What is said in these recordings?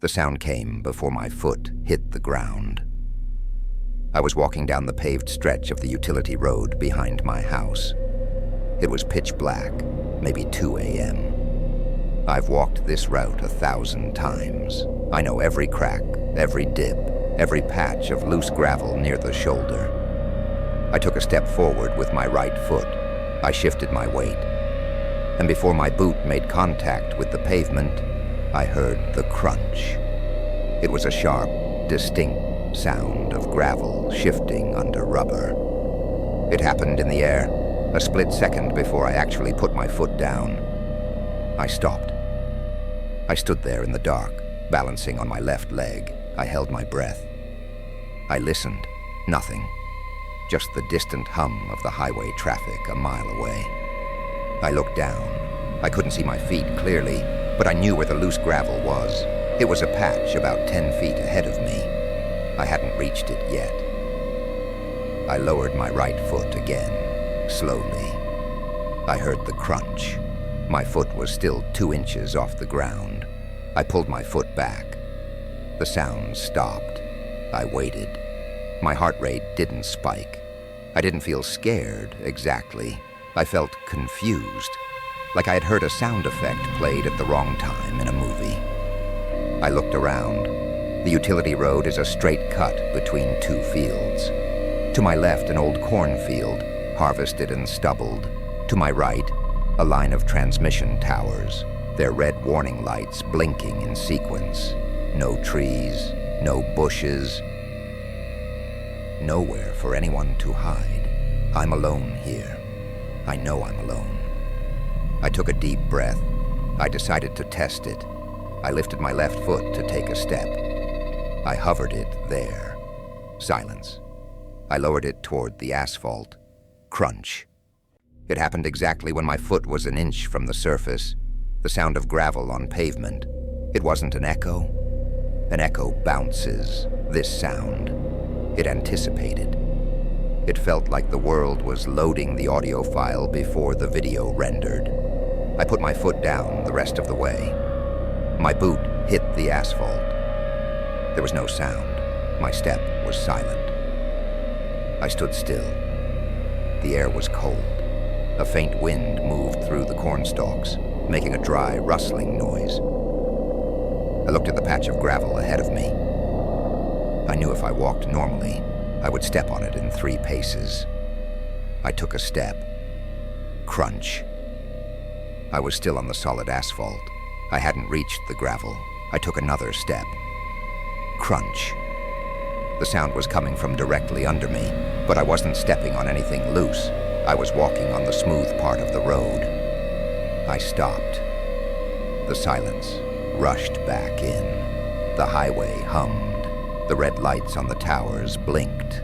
The sound came before my foot hit the ground. I was walking down the paved stretch of the utility road behind my house. It was pitch black, maybe 2 a.m. I've walked this route 1,000 times. I know every crack, every dip, every patch of loose gravel near the shoulder. I took a step forward with my right foot. I shifted my weight. And before my boot made contact with the pavement, I heard the crunch. It was a sharp, distinct sound of gravel shifting under rubber. It happened in the air, a split second before I actually put my foot down. I stopped. I stood there in the dark, balancing on my left leg. I held my breath. I listened. Nothing. Just the distant hum of the highway traffic a mile away. I looked down. I couldn't see my feet clearly, but I knew where the loose gravel was. It was a patch about 10 feet ahead of me. I hadn't reached it yet. I lowered my right foot again, slowly. I heard the crunch. My foot was still 2 inches off the ground. I pulled my foot back. The sound stopped. I waited. My heart rate didn't spike. I didn't feel scared, exactly. I felt confused, like I had heard a sound effect played at the wrong time in a movie. I looked around. The utility road is a straight cut between 2 fields. To my left, an old cornfield, harvested and stubbled. To my right, a line of transmission towers, their red warning lights blinking in sequence. No trees, no bushes. Nowhere for anyone to hide. I'm alone here. I know I'm alone. I took a deep breath. I decided to test it. I lifted my left foot to take a step. I hovered it there. Silence. I lowered it toward the asphalt. Crunch. It happened exactly when my foot was an inch from the surface. The sound of gravel on pavement. It wasn't an echo. An echo bounces. This sound. It anticipated. It felt like the world was loading the audio file before the video rendered. I put my foot down the rest of the way. My boot hit the asphalt. There was no sound. My step was silent. I stood still. The air was cold. A faint wind moved through the cornstalks, making a dry, rustling noise. I looked at the patch of gravel ahead of me. I knew if I walked normally, I would step on it in 3 paces. I took a step. Crunch. I was still on the solid asphalt. I hadn't reached the gravel. I took another step. Crunch. The sound was coming from directly under me, but I wasn't stepping on anything loose. I was walking on the smooth part of the road. I stopped. The silence rushed back in. The highway hummed. The red lights on the towers blinked.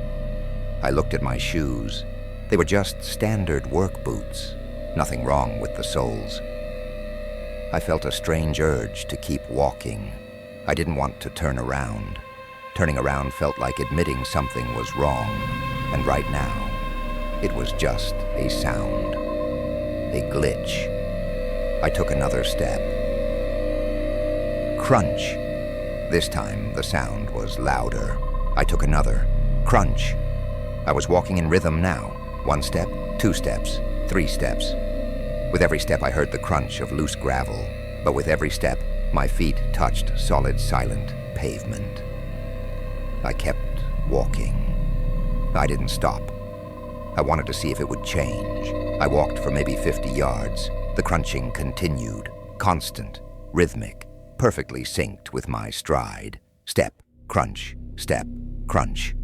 I looked at my shoes. They were just standard work boots. Nothing wrong with the soles. I felt a strange urge to keep walking. I didn't want to turn around. Turning around felt like admitting something was wrong. And right now, it was just a sound. A glitch. I took another step. Crunch. This time, the sound was louder. I took another. Crunch. I was walking in rhythm now. 1 step, 2 steps, 3 steps. With every step, I heard the crunch of loose gravel. But with every step, my feet touched solid, silent pavement. I kept walking. I didn't stop. I wanted to see if it would change. I walked for maybe 50 yards. The crunching continued, constant, rhythmic, perfectly synced with my stride. Step, crunch, step, crunch.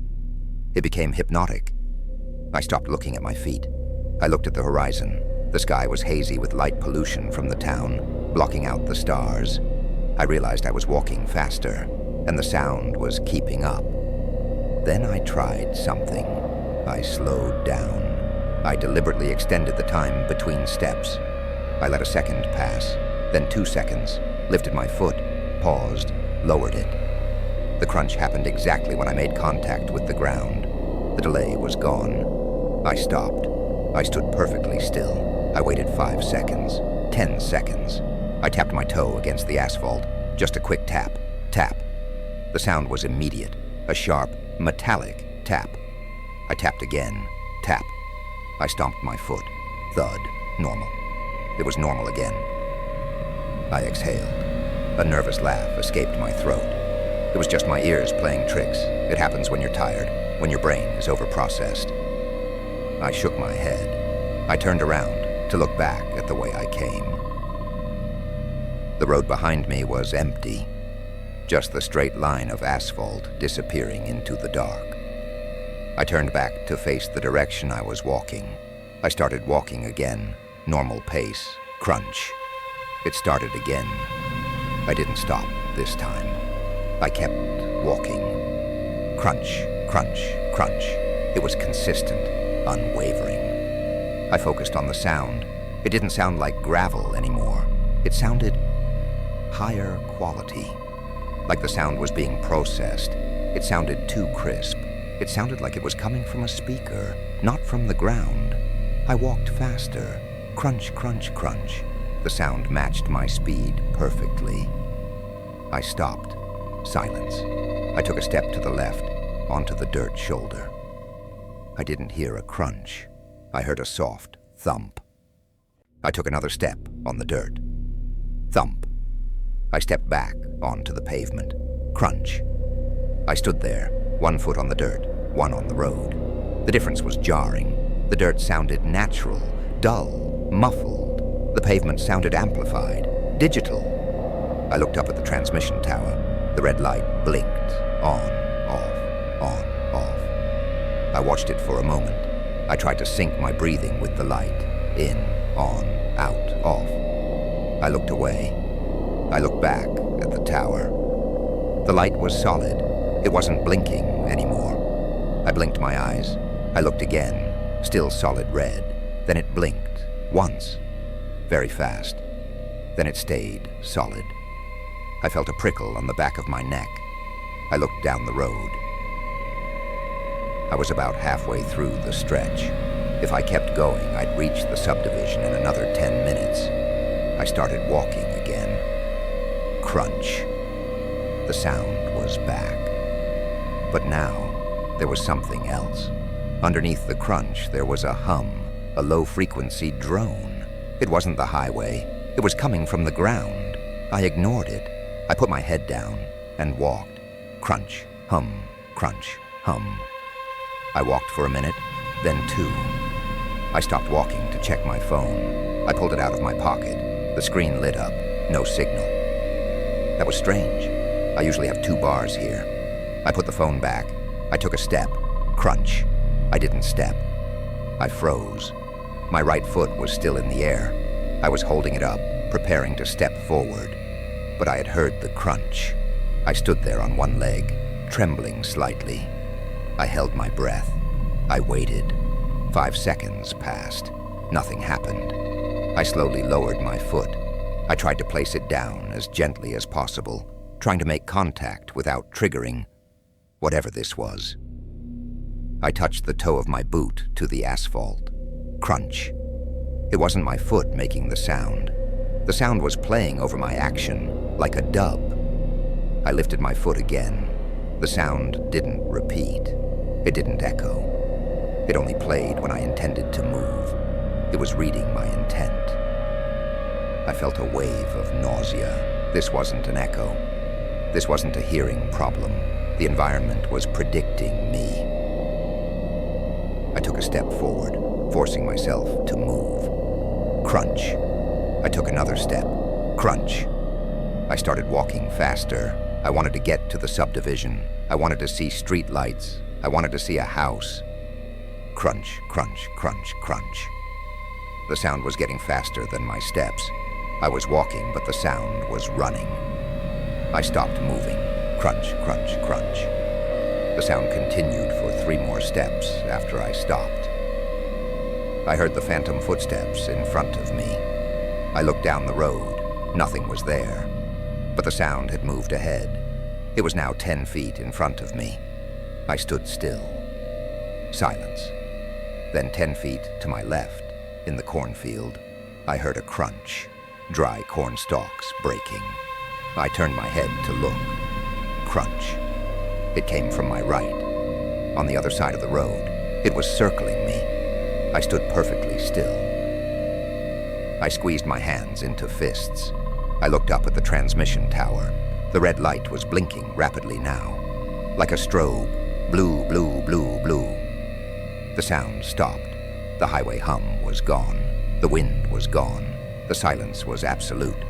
It became hypnotic. I stopped looking at my feet. I looked at the horizon. The sky was hazy with light pollution from the town, blocking out the stars. I realized I was walking faster, and the sound was keeping up. Then I tried something. I slowed down. I deliberately extended the time between steps. I let a second pass, then 2 seconds, lifted my foot, paused, lowered it. The crunch happened exactly when I made contact with the ground. The delay was gone. I stopped. I stood perfectly still. I waited 5 seconds, 10 seconds. I tapped my toe against the asphalt. Just a quick tap. Tap. The sound was immediate, a sharp, metallic tap. I tapped again. Tap. I stomped my foot. Thud. Normal. It was normal again. I exhaled. A nervous laugh escaped my throat. It was just my ears playing tricks. It happens when you're tired, when your brain is overprocessed. I shook my head. I turned around to look back at the way I came. The road behind me was empty, just the straight line of asphalt disappearing into the dark. I turned back to face the direction I was walking. I started walking again, normal pace, crunch. It started again. I didn't stop this time. I kept walking. Crunch, crunch, crunch. It was consistent, unwavering. I focused on the sound. It didn't sound like gravel anymore. It sounded higher quality. Like the sound was being processed. It sounded too crisp. It sounded like it was coming from a speaker, not from the ground. I walked faster. Crunch, crunch, crunch. The sound matched my speed perfectly. I stopped. Silence. I took a step to the left, onto the dirt shoulder. I didn't hear a crunch. I heard a soft thump. I took another step on the dirt. Thump. I stepped back onto the pavement. Crunch. I stood there, one foot on the dirt, one on the road. The difference was jarring. The dirt sounded natural, dull, muffled. The pavement sounded amplified, digital. I looked up at the transmission tower. The red light blinked, on, off, on, off. I watched it for a moment. I tried to sync my breathing with the light. In, on, out, off. I looked away. I looked back at the tower. The light was solid. It wasn't blinking anymore. I blinked my eyes. I looked again, still solid red. Then it blinked, once, very fast. Then it stayed solid. I felt a prickle on the back of my neck. I looked down the road. I was about halfway through the stretch. If I kept going, I'd reach the subdivision in another 10 minutes. I started walking again. Crunch. The sound was back. But now, there was something else. Underneath the crunch, there was a hum, a low-frequency drone. It wasn't the highway. It was coming from the ground. I ignored it. I put my head down and walked. Crunch, hum, crunch, hum. I walked for a minute, then two. I stopped walking to check my phone. I pulled it out of my pocket. The screen lit up. No signal. That was strange. I usually have 2 bars here. I put the phone back. I took a step. Crunch. I didn't step. I froze. My right foot was still in the air. I was holding it up, preparing to step forward. But I had heard the crunch. I stood there on one leg, trembling slightly. I held my breath. I waited. 5 seconds passed. Nothing happened. I slowly lowered my foot. I tried to place it down as gently as possible, trying to make contact without triggering whatever this was. I touched the toe of my boot to the asphalt. Crunch. It wasn't my foot making the sound. The sound was playing over my action, like a dub. I lifted my foot again. The sound didn't repeat. It didn't echo. It only played when I intended to move. It was reading my intent. I felt a wave of nausea. This wasn't an echo. This wasn't a hearing problem. The environment was predicting me. I took a step forward, forcing myself to move. Crunch. I took another step. Crunch. I started walking faster. I wanted to get to the subdivision. I wanted to see street lights. I wanted to see a house. Crunch, crunch, crunch, crunch. The sound was getting faster than my steps. I was walking, but the sound was running. I stopped moving. Crunch, crunch, crunch. The sound continued for 3 more steps after I stopped. I heard the phantom footsteps in front of me. I looked down the road. Nothing was there. But the sound had moved ahead. It was now 10 feet in front of me. I stood still. Silence. Then 10 feet to my left, in the cornfield, I heard a crunch. Dry corn stalks breaking. I turned my head to look. crunch. It came from my right, on the other side of the road. It was circling me. I stood perfectly still. I squeezed my hands into fists. I looked up at the transmission tower. The red light was blinking rapidly now, like a strobe. Blue, blue, blue, blue. The sound stopped. The highway hum was gone. The wind was gone. The silence was absolute.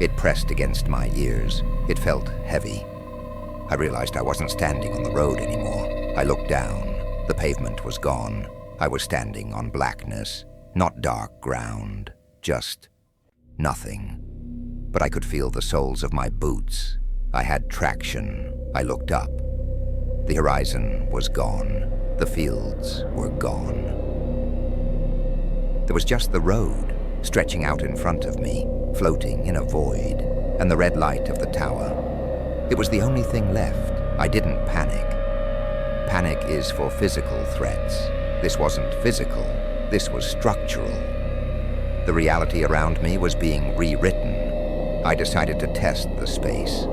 It pressed against my ears. It felt heavy. I realized I wasn't standing on the road anymore. I looked down. The pavement was gone. I was standing on blackness, not dark ground, just nothing. But I could feel the soles of my boots. I had traction. I looked up. The horizon was gone. The fields were gone. There was just the road, stretching out in front of me, floating in a void, and the red light of the tower. It was the only thing left. I didn't panic. Panic is for physical threats. This wasn't physical. This was structural. The reality around me was being rewritten. I decided to test the space.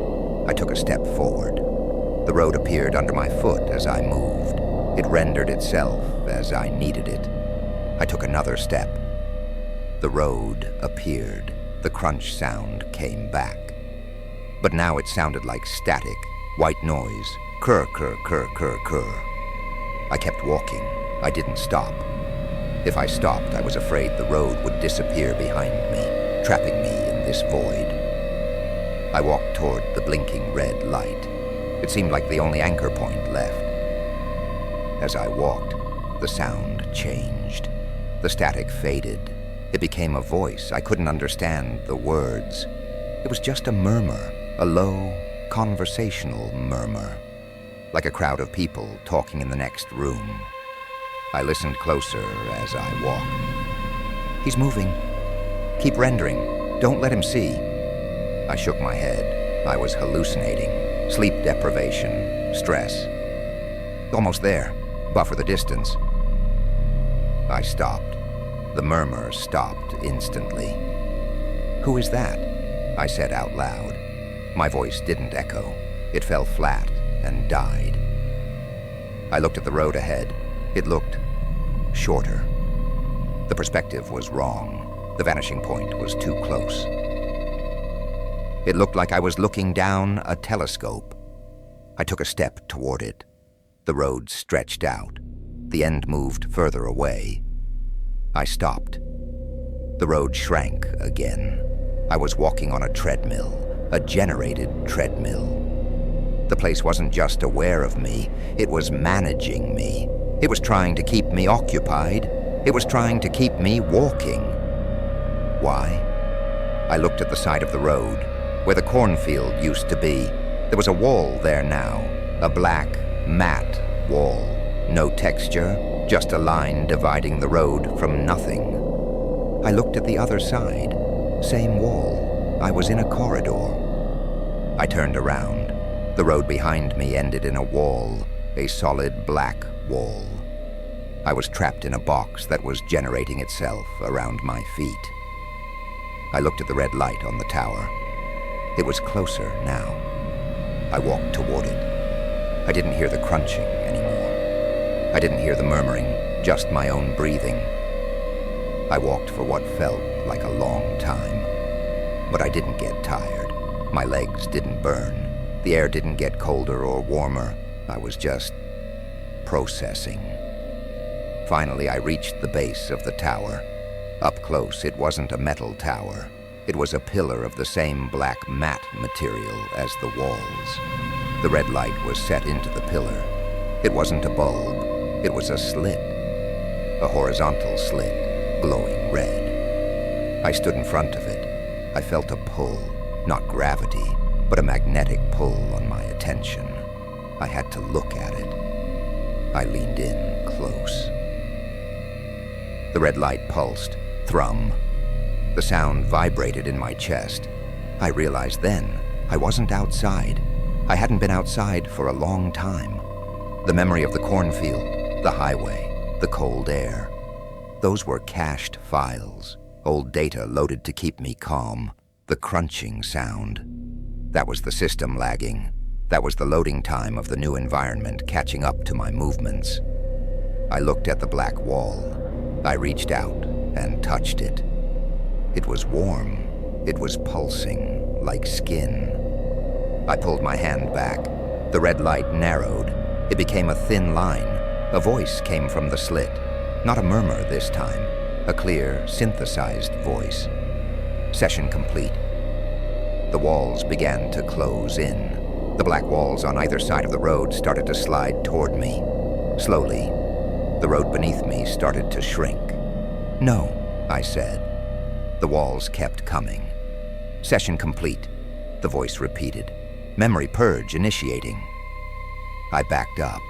I took a step forward. The road appeared under my foot as I moved. It rendered itself as I needed it. I took another step. The road appeared. The crunch sound came back. But now it sounded like static, white noise, kurr, kurr, kurr, kurr, kurr. I kept walking. I didn't stop. If I stopped, I was afraid the road would disappear behind me, trapping me in this void. I walked toward the blinking red light. It seemed like the only anchor point left. As I walked, the sound changed. The static faded. It became a voice. I couldn't understand the words. It was just a murmur, a low, conversational murmur, like a crowd of people talking in the next room. I listened closer as I walked. He's moving. Keep rendering. Don't let him see. I shook my head. I was hallucinating. Sleep deprivation. Stress. Almost there. Buffer the distance. I stopped. The murmur stopped instantly. Who is that? I said out loud. My voice didn't echo. It fell flat and died. I looked at the road ahead. It looked shorter. The perspective was wrong. The vanishing point was too close. It looked like I was looking down a telescope. I took a step toward it. The road stretched out. The end moved further away. I stopped. The road shrank again. I was walking on a treadmill, a generated treadmill. The place wasn't just aware of me, it was managing me. It was trying to keep me occupied. It was trying to keep me walking. Why? I looked at the side of the road, where the cornfield used to be. There was a wall there now, a black, matte wall. No texture, just a line dividing the road from nothing. I looked at the other side. Same wall. I was in a corridor. I turned around. The road behind me ended in a wall, a solid black wall. I was trapped in a box that was generating itself around my feet. I looked at the red light on the tower. It was closer now. I walked toward it. I didn't hear the crunching anymore. I didn't hear the murmuring, just my own breathing. I walked for what felt like a long time. But I didn't get tired. My legs didn't burn. The air didn't get colder or warmer. I was just processing. Finally, I reached the base of the tower. Up close, it wasn't a metal tower. It was a pillar of the same black matte material as the walls. The red light was set into the pillar. It wasn't a bulb. It was a slit. A horizontal slit, glowing red. I stood in front of it. I felt a pull, not gravity, but a magnetic pull on my attention. I had to look at it. I leaned in close. The red light pulsed, thrum. The sound vibrated in my chest. I realized then I wasn't outside. I hadn't been outside for a long time. The memory of the cornfield, the highway, the cold air. Those were cached files, old data loaded to keep me calm. The crunching sound. That was the system lagging. That was the loading time of the new environment catching up to my movements. I looked at the black wall. I reached out and touched it. It was warm. It was pulsing, like skin. I pulled my hand back. The red light narrowed. It became a thin line. A voice came from the slit. Not a murmur this time. A clear, synthesized voice. Session complete. The walls began to close in. The black walls on either side of the road started to slide toward me. Slowly, the road beneath me started to shrink. "No," I said. The walls kept coming. "Session complete," the voice repeated. "Memory purge initiating." I backed up.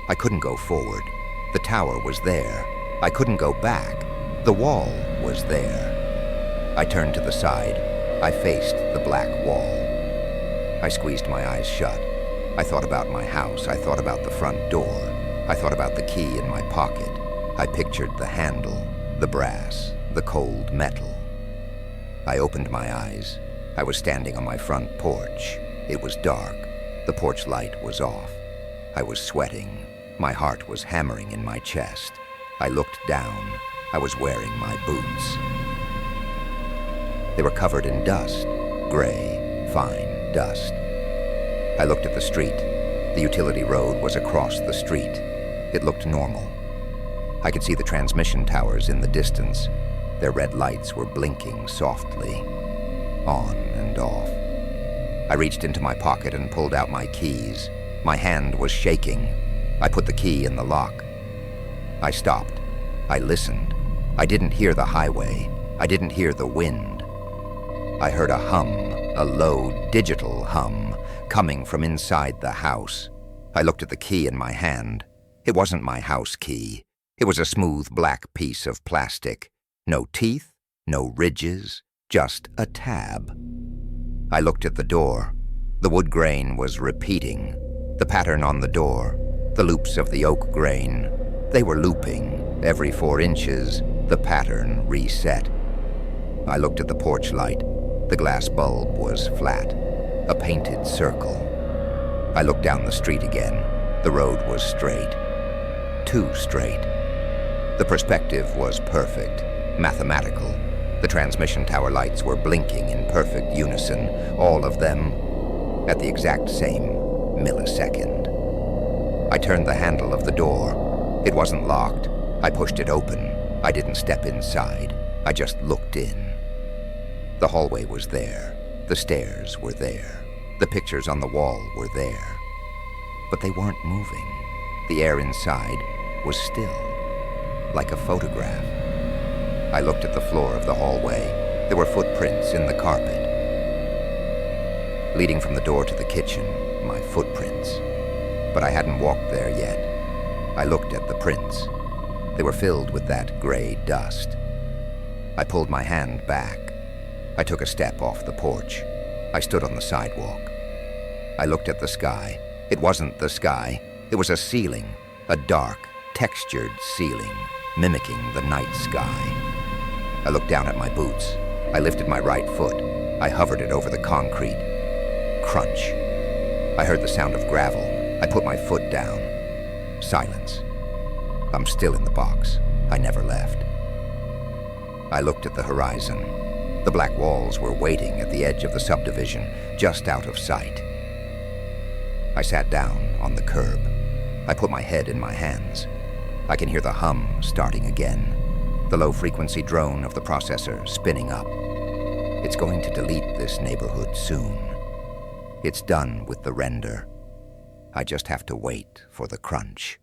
I couldn't go forward. The tower was there. I couldn't go back. The wall was there. I turned to the side. I faced the black wall. I squeezed my eyes shut. I thought about my house. I thought about the front door. I thought about the key in my pocket. I pictured the handle, the brass, the cold metal. I opened my eyes. I was standing on my front porch. It was dark. The porch light was off. I was sweating. My heart was hammering in my chest. I looked down. I was wearing my boots. They were covered in dust, gray, fine dust. I looked at the street. The utility road was across the street. It looked normal. I could see the transmission towers in the distance. Their red lights were blinking softly, on and off. I reached into my pocket and pulled out my keys. My hand was shaking. I put the key in the lock. I stopped. I listened. I didn't hear the highway. I didn't hear the wind. I heard a hum, a low digital hum, coming from inside the house. I looked at the key in my hand. It wasn't my house key. It was a smooth black piece of plastic. No teeth, no ridges, just a tab. I looked at the door. The wood grain was repeating. The pattern on the door, the loops of the oak grain, they were looping. Every 4 inches, the pattern reset. I looked at the porch light. The glass bulb was flat, a painted circle. I looked down the street again. The road was straight. Too straight. The perspective was perfect, mathematical. The transmission tower lights were blinking in perfect unison, all of them at the exact same millisecond. I turned the handle of the door. It wasn't locked. I pushed it open. I didn't step inside. I just looked in. The hallway was there. The stairs were there. The pictures on the wall were there. But they weren't moving. The air inside was still, like a photograph. I looked at the floor of the hallway. There were footprints in the carpet. Leading from the door to the kitchen, my footprints. But I hadn't walked there yet. I looked at the prints. They were filled with that gray dust. I pulled my hand back. I took a step off the porch. I stood on the sidewalk. I looked at the sky. It wasn't the sky. It was a ceiling, a dark, textured ceiling, mimicking the night sky. I looked down at my boots. I lifted my right foot. I hovered it over the concrete. Crunch. I heard the sound of gravel. I put my foot down. Silence. I'm still in the box. I never left. I looked at the horizon. The black walls were waiting at the edge of the subdivision, just out of sight. I sat down on the curb. I put my head in my hands. I can hear the hum starting again, the low-frequency drone of the processor spinning up. It's going to delete this neighborhood soon. It's done with the render. I just have to wait for the crunch.